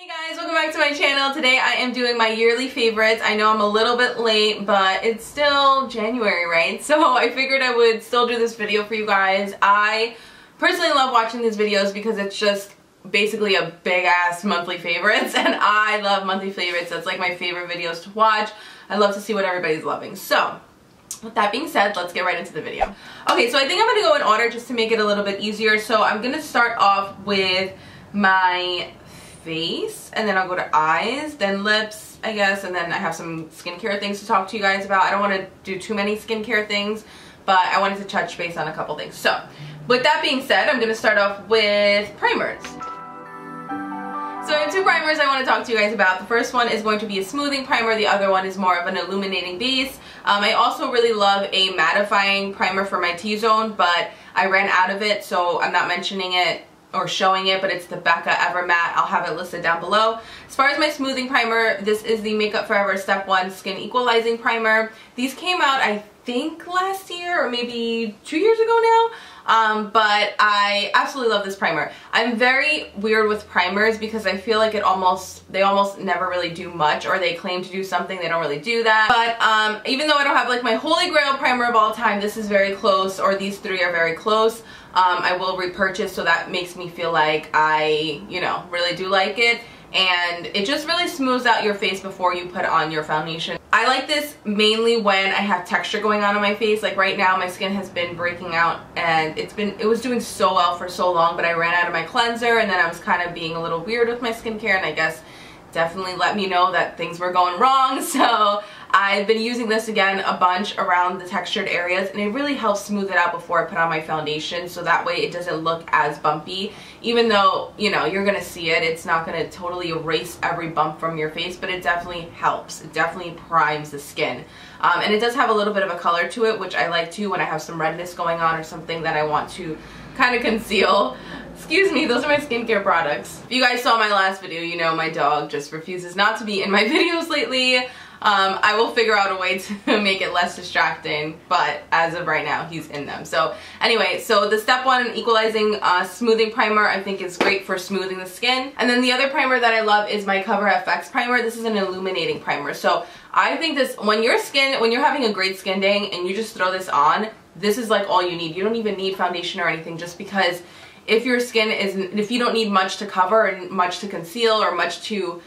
Hey guys, welcome back to my channel. Today I am doing my yearly favorites. I know I'm a little bit late, but it's still January, right? So I figured I would still do this video for you guys. I personally love watching these videos because it's just basically a big ass monthly favorites, and I love monthly favorites. That's like my favorite videos to watch. I love to see what everybody's loving. So with that being said, let's get right into the video. Okay, so I think I'm going to go in order just to make it a little bit easier. So I'm going to start off with my face, and then I'll go to eyes, then lips, I guess, and then I have some skincare things to talk to you guys about. I don't want to do too many skincare things, but I wanted to touch base on a couple things. So with that being said, I'm going to start off with primers. So I have two primers I want to talk to you guys about. The first one is going to be a smoothing primer. The other one is more of an illuminating base. I also really love a mattifying primer for my T-zone, but I ran out of it, so I'm not mentioning it or showing it, but it's the BECCA Ever Matte. I'll have it listed down below. As far as my smoothing primer, this is the Makeup Forever Step 1 Skin Equalizing Primer. These came out, I think, last year or maybe 2 years ago now, but I absolutely love this primer. I'm very weird with primers because I feel like they almost never really do much, or they claim to do something, they don't really do that. But even though I don't have like my holy grail primer of all time, this is very close, or these three are very close. I will repurchase, so that makes me feel like I, really do like it. And it just really smooths out your face before you put on your foundation. I like this mainly when I have texture going on my face. Like right now my skin has been breaking out, and it was doing so well for so long, but I ran out of my cleanser, and then I was kind of being a little weird with my skincare, and I guess definitely let me know that things were going wrong. So I've been using this again a bunch around the textured areas, and it really helps smooth it out before I put on my foundation, so that way it doesn't look as bumpy. Even though, you're gonna see it, it's not gonna totally erase every bump from your face, but it definitely helps. It definitely primes the skin. And it does have a little bit of a color to it, which I like too when I have some redness going on or something that I want to kind of conceal. Excuse me, those are my skincare products. If you guys saw my last video, my dog just refuses not to be in my videos lately. I will figure out a way to make it less distracting, but as of right now, he's in them. So anyway, so the Step 1 Equalizing Smoothing Primer I think is great for smoothing the skin. And then the other primer that I love is my Cover FX primer. This is an illuminating primer. So I think this, when you're having a great skin day and you just throw this on, this is like all you need. You don't even need foundation or anything, just because if your skin if you don't need much to cover and much to conceal or much to,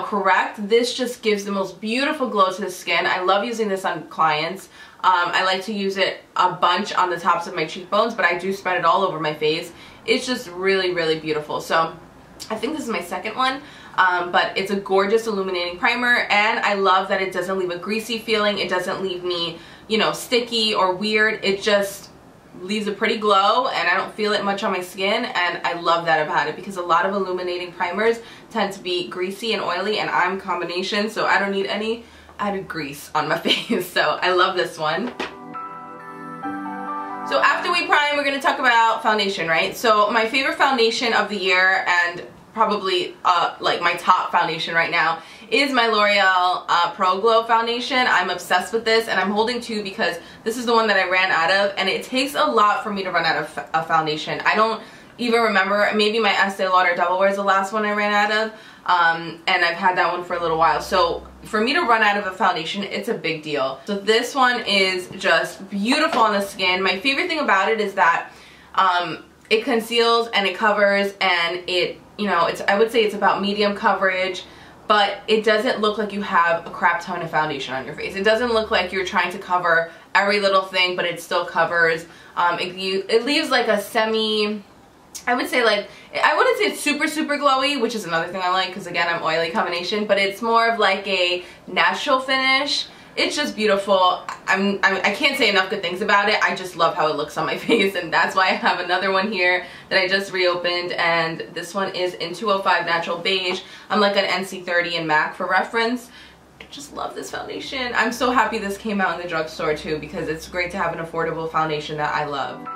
correct, this just gives the most beautiful glow to the skin. I love using this on clients. I like to use it a bunch on the tops of my cheekbones, but I do spread it all over my face. It's just really, really beautiful. So I think this is my second one, but it's a gorgeous illuminating primer, and I love that it doesn't leave a greasy feeling. It doesn't leave me, sticky or weird. It just leaves a pretty glow, and I don't feel it much on my skin, and I love that about it, because a lot of illuminating primers tend to be greasy and oily, and I'm combination, so I don't need any added grease on my face. So I love this one. So after we prime, we're going to talk about foundation, right? So my favorite foundation of the year, and probably like my top foundation right now, is my L'Oreal Pro Glow foundation. I'm obsessed with this, and I'm holding two because this is the one that I ran out of, and it takes a lot for me to run out of a foundation. I don't even remember, maybe my Estee Lauder Double Wear is the last one I ran out of, and I've had that one for a little while. So for me to run out of a foundation, it's a big deal. So this one is just beautiful on the skin. My favorite thing about it is that it conceals and it covers, and it, I would say it's about medium coverage, but it doesn't look like you have a crap ton of foundation on your face. It doesn't look like you're trying to cover every little thing, but it still covers. It leaves like a semi, I would say, like, I wouldn't say it's super, super glowy, which is another thing I like, because again, I'm oily combination, but it's more of like a natural finish. It's just beautiful. I can't say enough good things about it. I just love how it looks on my face, and that's why I have another one here that I just reopened, and this one is in 205 Natural Beige. I'm like an NC30 in MAC for reference. I just love this foundation. I'm so happy this came out in the drugstore too, because it's great to have an affordable foundation that I love.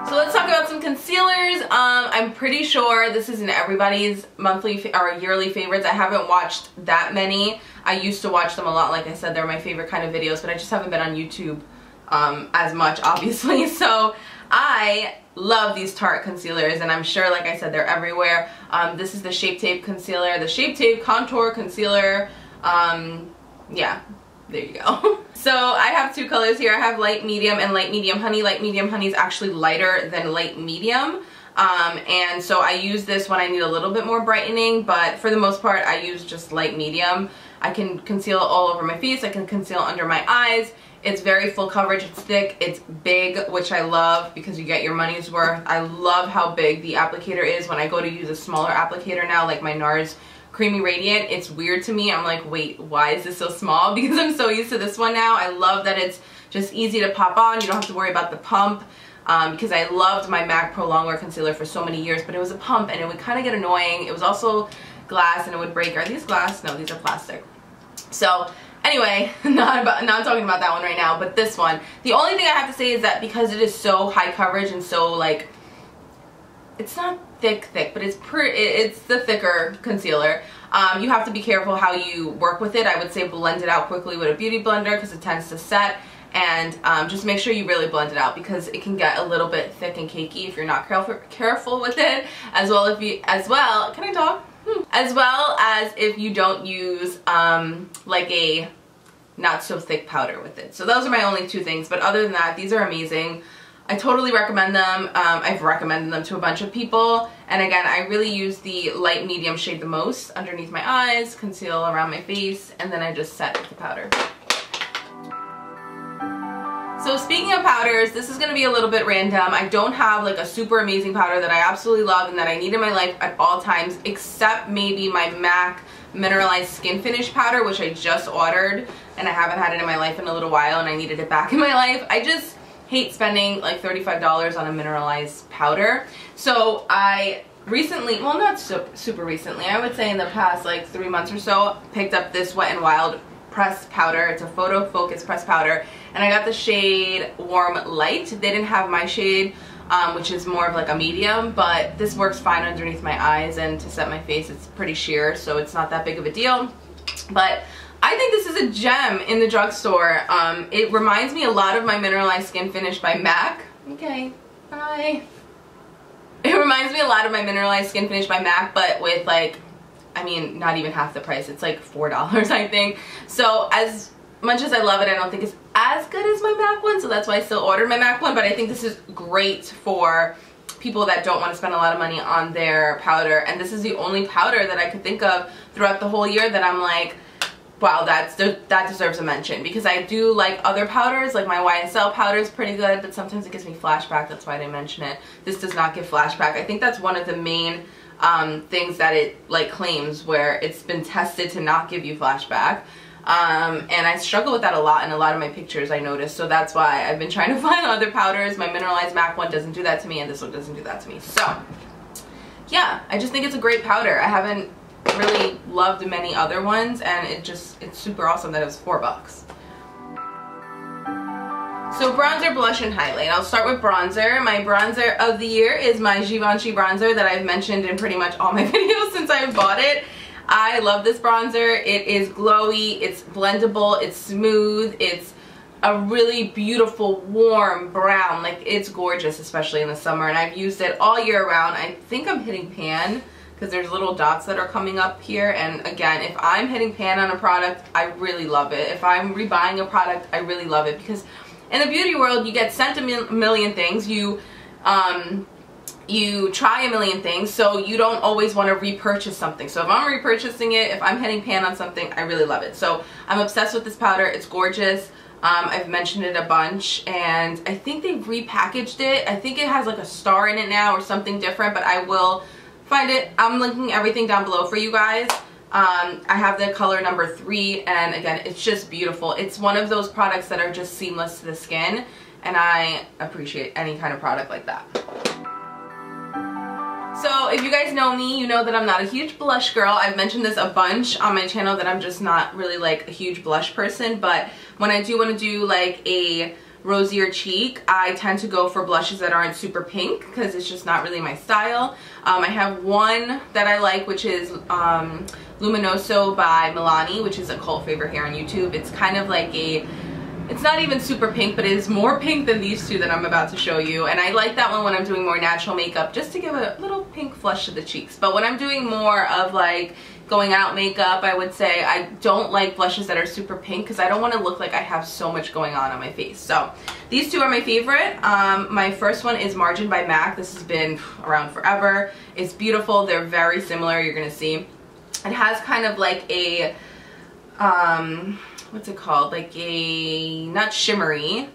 So let's talk about some concealers. I'm pretty sure this is in everybody's monthly or yearly favorites. I haven't watched that many. I used to watch them a lot. Like I said, they're my favorite kind of videos, but I just haven't been on YouTube as much, obviously. So I love these Tarte concealers, and I'm sure, like I said, they're everywhere. This is the Shape Tape Concealer, the Shape Tape Contour Concealer. Yeah, there you go. So I have two colors here. I have light medium and light medium honey. Light medium honey is actually lighter than light medium. And so I use this when I need a little bit more brightening, but for the most part I use just light medium. I can conceal all over my face, I can conceal under my eyes. It's very full coverage, it's thick, it's big, which I love because you get your money's worth. I love how big the applicator is. When I go to use a smaller applicator now, like my NARS Creamy Radiant, it's weird to me. I'm like, wait, why is this so small? Because I'm so used to this one now. I love that it's just easy to pop on. You don't have to worry about the pump. Because I loved my MAC Pro Longwear Concealer for so many years, but it was a pump and it would kind of get annoying. It was also glass and it would break. Are these glass? No, these are plastic. So anyway, not talking about that one right now, but this one. The only thing I have to say is that because it is so high coverage and so, like, it's not thick, but it's the thicker concealer. You have to be careful how you work with it. I would say blend it out quickly with a beauty blender because it tends to set. And just make sure you really blend it out because it can get a little bit thick and cakey if you're not careful with it, as well as if you don't use like a not so thick powder with it. So those are my only two things, but other than that, these are amazing. I totally recommend them. I've recommended them to a bunch of people, and again, I really use the light medium shade the most underneath my eyes, conceal around my face, and then I just set with the powder. So speaking of powders, this is going to be a little bit random. I don't have like a super amazing powder that I absolutely love and that I need in my life at all times, except maybe my MAC Mineralized Skin Finish powder, which I just ordered and I haven't had it in my life in a little while and I needed it back in my life. I just hate spending like $35 on a mineralized powder. So I recently, well, not super recently, I would say in the past like 3 months or so, picked up this Wet n Wild pressed powder. It's a photo focus pressed powder, and I got the shade Warm Light. They didn't have my shade, which is more of like a medium, but this works fine underneath my eyes, and to set my face it's pretty sheer, so it's not that big of a deal. But I think this is a gem in the drugstore. It reminds me a lot of my Mineralized Skin Finish by MAC. Okay, bye. It reminds me a lot of my Mineralized Skin Finish by MAC, but with like, I mean, not even half the price. It's like $4, I think. So as much as I love it, I don't think it's as good as my MAC one, so that's why I still ordered my MAC one, but I think this is great for people that don't want to spend a lot of money on their powder, and this is the only powder that I could think of throughout the whole year that I'm like, wow, that deserves a mention, because I do like other powders, like my YSL powder is pretty good, but sometimes it gives me flashback, that's why I didn't mention it. This does not give flashback. I think that's one of the main things that it like claims, where it's been tested to not give you flashback. And I struggle with that a lot in a lot of my pictures, I noticed, so that's why I've been trying to find other powders. My Mineralized MAC one doesn't do that to me, and this one doesn't do that to me. So yeah, I just think it's a great powder. I haven't really loved many other ones, and it's super awesome that it was $4. So bronzer, blush, and highlight. I'll start with bronzer. My bronzer of the year is my Givenchy bronzer that I've mentioned in pretty much all my videos since I bought it. I love this bronzer. It is glowy, it's blendable, it's smooth, it's a really beautiful warm brown. Like, it's gorgeous, especially in the summer, and I've used it all year round. I think I'm hitting pan because there's little dots that are coming up here, and again, if I'm hitting pan on a product, I really love it. If I'm rebuying a product, I really love it, because in the beauty world, you get sent a million things. You try a million things, so you don't always want to repurchase something. So if I'm repurchasing it, if I'm hitting pan on something, I really love it. So I'm obsessed with this powder. It's gorgeous. I've mentioned it a bunch, and I think they repackaged it. I think it has like a star in it now or something different, but I will find it. I'm linking everything down below for you guys. I have the color number 3, and again, it's just beautiful. It's one of those products that are just seamless to the skin, and I appreciate any kind of product like that. So if you guys know me, you know that I'm not a huge blush girl. I've mentioned this a bunch on my channel that I'm just not really like a huge blush person, but when I do want to do like a rosier cheek, I tend to go for blushes that aren't super pink because it's just not really my style. I have one that I like, which is Luminoso by Milani, which is a cult favorite here on YouTube. It's kind of like a it's not even super pink, but it is more pink than these two that I'm about to show you. And I like that one when I'm doing more natural makeup, just to give a little pink flush to the cheeks. But when I'm doing more of like going out makeup, I would say I don't like blushes that are super pink because I don't want to look like I have so much going on my face. So these two are my favorite. My first one is Margin by MAC. This has been around forever. It's beautiful. They're very similar. You're going to see. It has kind of like a, what's it called? Like a, not shimmery,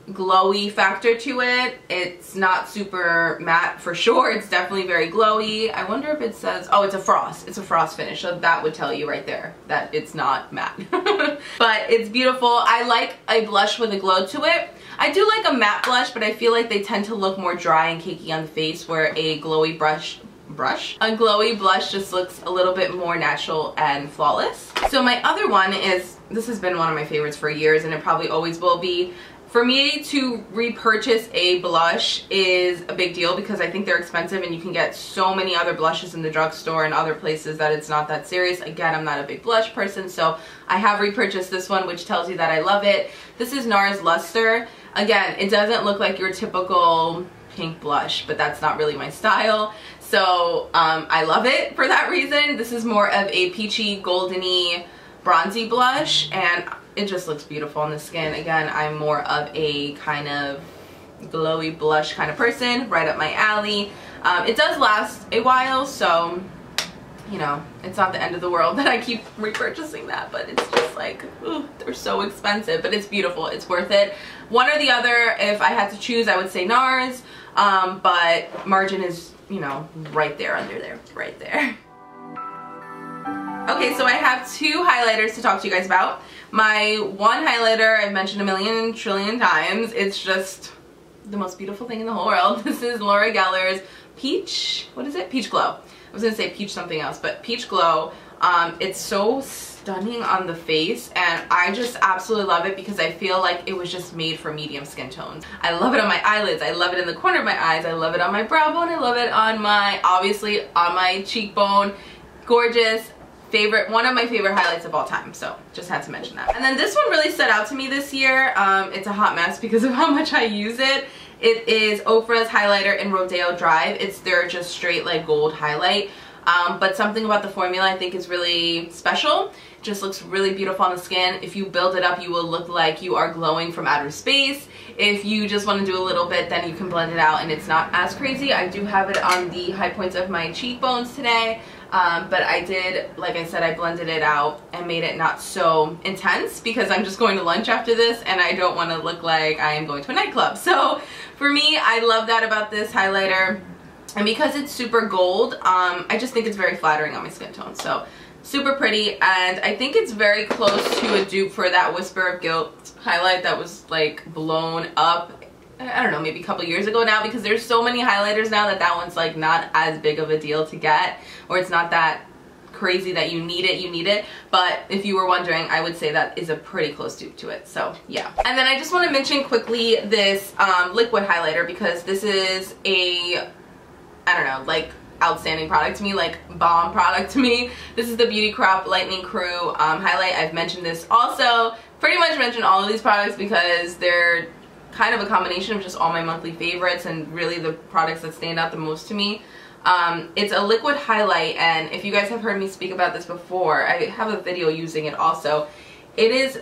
glowy factor to it. It's not super matte for sure. It's definitely very glowy. I wonder if it says, oh, it's a frost. It's a frost finish. So that would tell you right there that it's not matte. But it's beautiful. I like a blush with a glow to it. I do like a matte blush, but I feel like they tend to look more dry and cakey on the face, where a glowy a glowy blush just looks a little bit more natural and flawless. So my other one is, this has been one of my favorites for years and it probably always will be. For me to repurchase a blush is a big deal because I think they're expensive and you can get so many other blushes in the drugstore and other places that it's not that serious. Again, I'm not a big blush person, so I have repurchased this one, which tells you that I love it. This is NARS Luster. Again, it doesn't look like your typical pink blush, but that's not really my style. So I love it for that reason. This is more of a peachy, goldeny, bronzy blush, and it just looks beautiful on the skin. Again, I'm more of a kind of glowy blush kind of person, right up my alley. It does last a while, so you know, it's not the end of the world that I keep repurchasing that, but it's just like, ooh, they're so expensive, but it's beautiful. It's worth it. One or the other, if I had to choose, I would say NARS, but Margin is, you know, right there, under there, right there. Okay, so I have two highlighters to talk to you guys about. My one highlighter I've mentioned a million trillion times. It's just the most beautiful thing in the whole world. This is Laura Geller's Peach, what is it? Peach Glow. I was gonna say peach something else, but Peach Glow. It's so stunning on the face and I just absolutely love it because I feel like it was just made for medium skin tones. I love it on my eyelids, I love it in the corner of my eyes, I love it on my brow bone, I love it on my, obviously on my cheekbone. Gorgeous. Favorite, one of my favorite highlights of all time, so just had to mention that. And then this one really stood out to me this year. It's a hot mess because of how much I use it. It is Ofra's highlighter in Rodeo Drive. It's their just straight like gold highlight, but something about the formula I think is really special. It just looks really beautiful on the skin. If you build it up, you will look like you are glowing from outer space. If you just want to do a little bit, then you can blend it out and it's not as crazy. I do have it on the high points of my cheekbones today. But I did, like I said, I blended it out and made it not so intense because I'm just going to lunch after this and I don't want to look like I am going to a nightclub. So for me, I love that about this highlighter, and because it's super gold, I just think it's very flattering on my skin tone. So super pretty, and I think it's very close to a dupe for that Whisper of Guilt highlight that was like blown up, I don't know, maybe a couple years ago now, because there's so many highlighters now that one's like not as big of a deal to get, or it's not that crazy that you need it, but if you were wondering, I would say that is a pretty close dupe to it. So yeah. And then I just want to mention quickly this liquid highlighter, because this is a, I don't know, like outstanding product to me, like bomb product to me. This is the Beauty Crop Lightning Crew highlight. I've mentioned this also, pretty much mentioned all of these products because they're kind of a combination of just all my monthly favorites and really the products that stand out the most to me. It's a liquid highlight, and if you guys have heard me speak about this before, I have a video using it also. It is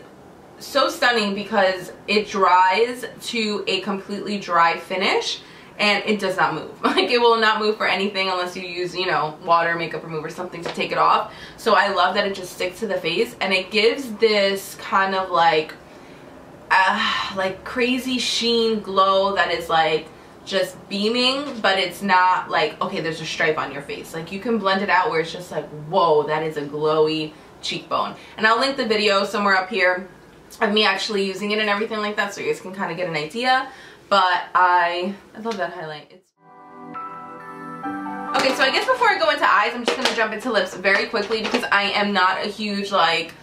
so stunning because it dries to a completely dry finish and it does not move. Like, it will not move for anything unless you use, you know, water, makeup remover, something to take it off. So I love that it just sticks to the face, and it gives this kind of like crazy sheen glow that is like just beaming, but it's not like, okay, there's a stripe on your face. Like, you can blend it out where it's just like, whoa, that is a glowy cheekbone. And I'll link the video somewhere up here of me actually using it and everything like that, so you guys can kind of get an idea. But I love that highlight. Okay, so I guess before I go into eyes, I'm just going to jump into lips very quickly because I am not a huge, like,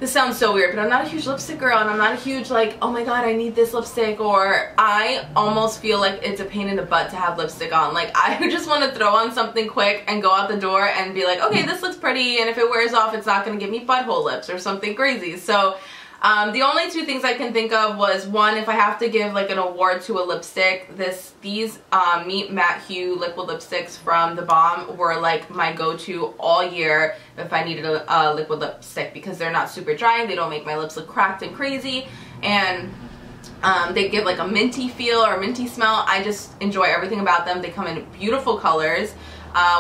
this sounds so weird, but I'm not a huge lipstick girl, and I'm not a huge, like, oh my god, I need this lipstick, or I almost feel like it's a pain in the butt to have lipstick on. Like, I just want to throw on something quick and go out the door and be like, okay, this looks pretty, and if it wears off, it's not going to give me butthole lips or something crazy. So The only two things I can think of was, one, if I have to give like an award to a lipstick, these Meet Matte Hue liquid lipsticks from the Balm were like my go-to all year if I needed a liquid lipstick, because they're not super drying, they don't make my lips look cracked and crazy, and they give like a minty feel or a minty smell. I just enjoy everything about them. They come in beautiful colors.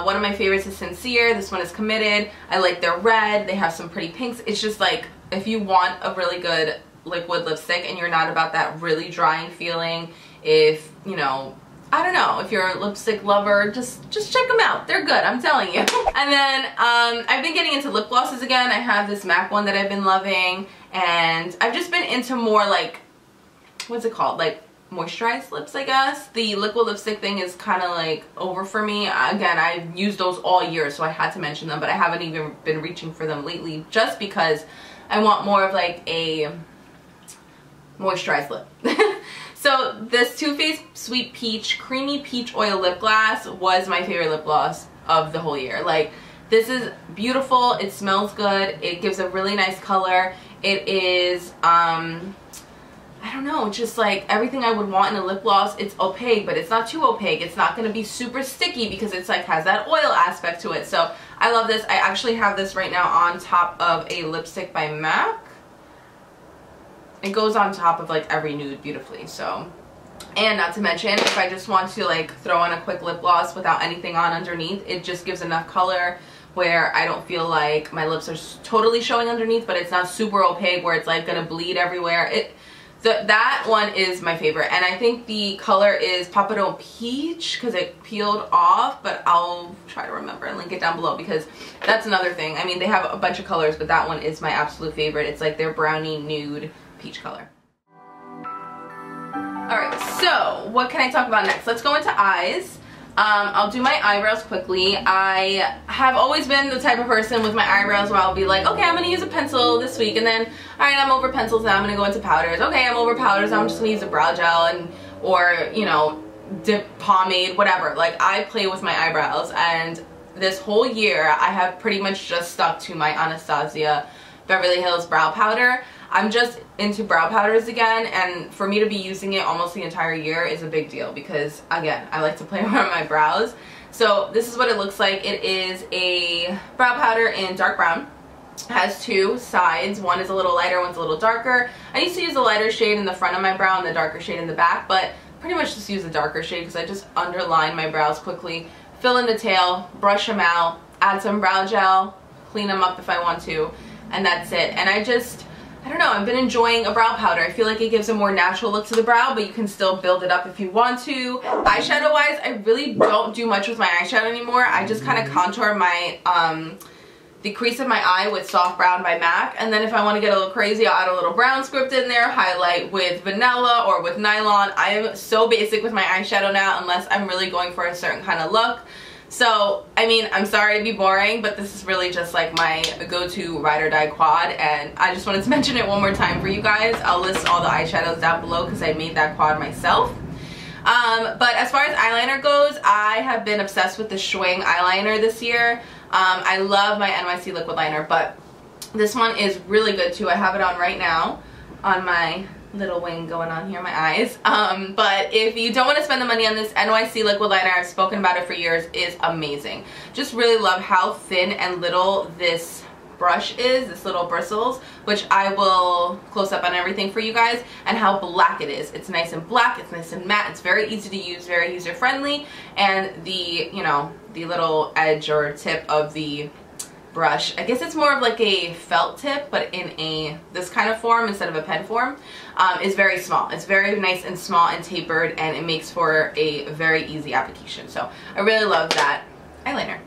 One of my favorites is Sincere. This one is Committed. I like their red. They have some pretty pinks. It's just like, if you want a really good liquid lipstick and you're not about that really drying feeling, if, you know, I don't know, if you're a lipstick lover, just check them out. They're good, I'm telling you. And then I've been getting into lip glosses again. I have this MAC one that I've been loving, and I've just been into more like, what's it called, like moisturized lips, I guess. The liquid lipstick thing is kind of like over for me. Again, I've used those all year, so I had to mention them, but I haven't even been reaching for them lately just because I want more of like a moisturized lip. So this Too Faced Sweet Peach Creamy Peach Oil Lip Gloss was my favorite lip gloss of the whole year. Like, this is beautiful, it smells good, it gives a really nice color. It is I don't know, just like everything I would want in a lip gloss. It's opaque, but it's not too opaque. It's not going to be super sticky because it's like has that oil aspect to it. So I love this. I actually have this right now on top of a lipstick by MAC. It goes on top of like every nude beautifully. So, and not to mention, if I just want to like throw on a quick lip gloss without anything on underneath, it just gives enough color where I don't feel like my lips are totally showing underneath, but it's not super opaque where it's like going to bleed everywhere. That one is my favorite, and I think the color is Papadon Peach because it peeled off, but I'll try to remember and link it down below because that's another thing. I mean, they have a bunch of colors, but that one is my absolute favorite. It's like their brownie nude peach color. Alright, so what can I talk about next? Let's go into eyes. I'll do my eyebrows quickly. I have always been the type of person with my eyebrows where I'll be like, okay, I'm going to use a pencil this week, and then, alright, I'm over pencils now, I'm going to go into powders. Okay, I'm over powders, I'm just going to use a brow gel and, or, you know, dip pomade, whatever. Like, I play with my eyebrows, and this whole year I have pretty much just stuck to my Anastasia Beverly Hills brow powder. I'm just into brow powders again, and for me to be using it almost the entire year is a big deal because, again, I like to play around my brows. So this is what it looks like. It is a brow powder in dark brown. It has two sides. One is a little lighter, one's a little darker. I used to use the lighter shade in the front of my brow and the darker shade in the back, but pretty much just use the darker shade because I just underline my brows quickly, fill in the tail, brush them out, add some brow gel, clean them up if I want to, and that's it. And I don't know, I've been enjoying a brow powder. I feel like it gives a more natural look to the brow, but you can still build it up if you want to. Eyeshadow wise, I really don't do much with my eyeshadow anymore. I just kind of contour my, the crease of my eye with Soft Brown by MAC, and then if I want to get a little crazy, I'll add a little brown script in there, highlight with vanilla or with nylon. I am so basic with my eyeshadow now unless I'm really going for a certain kind of look. So, I mean, I'm sorry to be boring, but this is really just like my go-to ride or die quad, and I just wanted to mention it one more time for you guys. I'll list all the eyeshadows down below because I made that quad myself. But as far as eyeliner goes, I have been obsessed with the Schwing eyeliner this year. I love my NYC liquid liner, but this one is really good too. I have it on right now on my little wing going on here, my eyes. But if you don't want to spend the money on this, NYC liquid liner, I've spoken about it for years, is amazing. Just really love how thin and little this brush is, this little bristles, which I will close up on everything for you guys, and how black it is. It's nice and black, it's nice and matte, it's very easy to use, very user friendly, and the, you know, the little edge or tip of the brush, I guess it's more of like a felt tip, but in this kind of form instead of a pen form, is very small. It's very nice and small and tapered, and it makes for a very easy application. So I really love that eyeliner.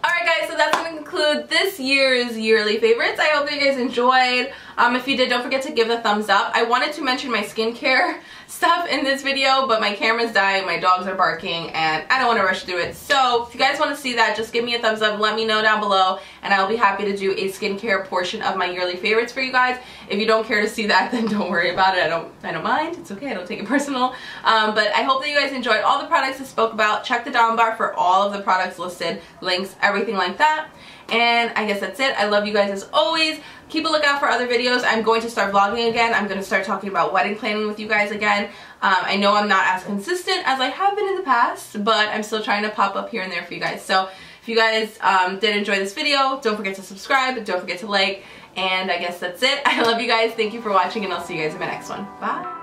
Alright guys, so that's going to conclude this year's yearly favorites. I hope that you guys enjoyed. If you did, don't forget to give a thumbs up. I wanted to mention my skincare stuff in this video, but my camera's dying, my dogs are barking, and I don't want to rush through it. So if you guys want to see that, just give me a thumbs up, let me know down below, and I'll be happy to do a skincare portion of my yearly favorites for you guys. If you don't care to see that, then don't worry about it. I don't mind. It's okay. I don't take it personal. But I hope that you guys enjoyed all the products I spoke about. Check the down bar for all of the products listed, links, everything like that. And I guess that's it. I love you guys as always. Keep a lookout for other videos. I'm going to start vlogging again. I'm going to start talking about wedding planning with you guys again. I know I'm not as consistent as I have been in the past, but I'm still trying to pop up here and there for you guys. So if you guys did enjoy this video, don't forget to subscribe, don't forget to like, and I guess that's it. I love you guys. Thank you for watching, and I'll see you guys in my next one. Bye.